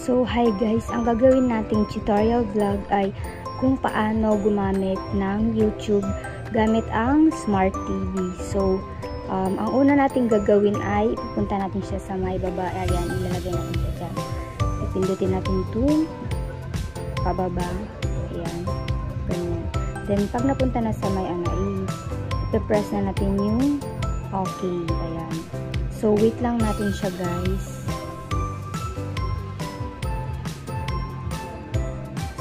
So, hi guys, ang gagawin nating tutorial vlog ay kung paano gumamit ng YouTube gamit ang Smart TV. So, ang una nating gagawin ay pupunta natin siya sa may baba. Ayan, ilalagay natin siya dyan. Ipindutin natin ito pababa. Ayan, ganyan. Then, pag napunta na sa may ipipress na natin yung okay. Ayan. So, wait lang natin siya guys.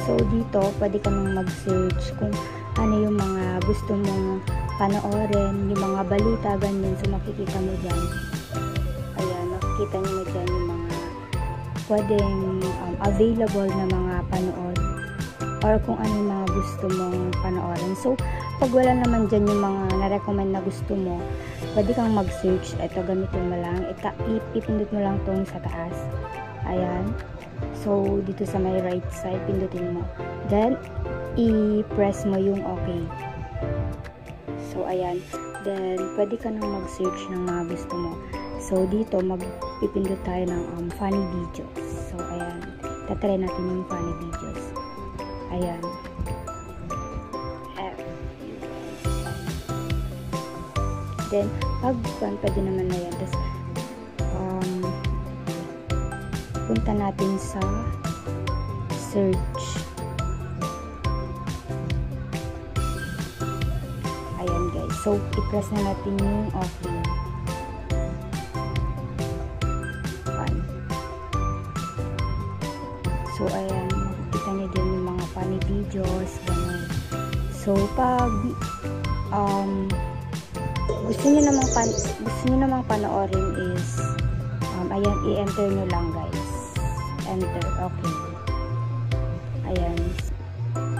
So, dito, pwede ka nang mag-search kung ano yung mga gusto mong panoorin, yung mga balita, ganyan. So, makikita mo dyan. Ayan, makikita nyo na dyan yung mga pwedeng available na mga panood or kung ano yung mga gusto mong panoorin. So, pag wala naman dyan yung mga na-recommend na gusto mo, pwede kang mag-search. Ito, gamitin mo lang. Ipindot mo lang itong sa taas. Ayan. So, dito sa may right side, pindutin mo. Then, i-press mo yung okay. So, ayan. Then, pwede ka nang mag-search ng mga gusto mo. So, dito, magpipindot tayo ng funny videos. So, ayan. Tatry natin yung funny videos. Ayan. Then, pwede naman na yan. Tapos, punta natin sa search. Ayan guys. So, i-press na natin yung okay. Fun. So, ayan. Makikita niyo din yung mga funny videos. Ganun. So, pag gusto niyo namang panoorin is ayan, i-enter nyo lang guys. Enter. Okay. Ayan.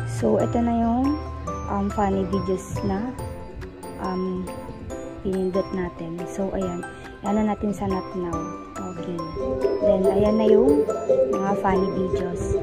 So, ito na yung funny videos na pinindot natin. So, ayan. Ano natin sa not now. Okay. Then, ayan na yung mga funny videos.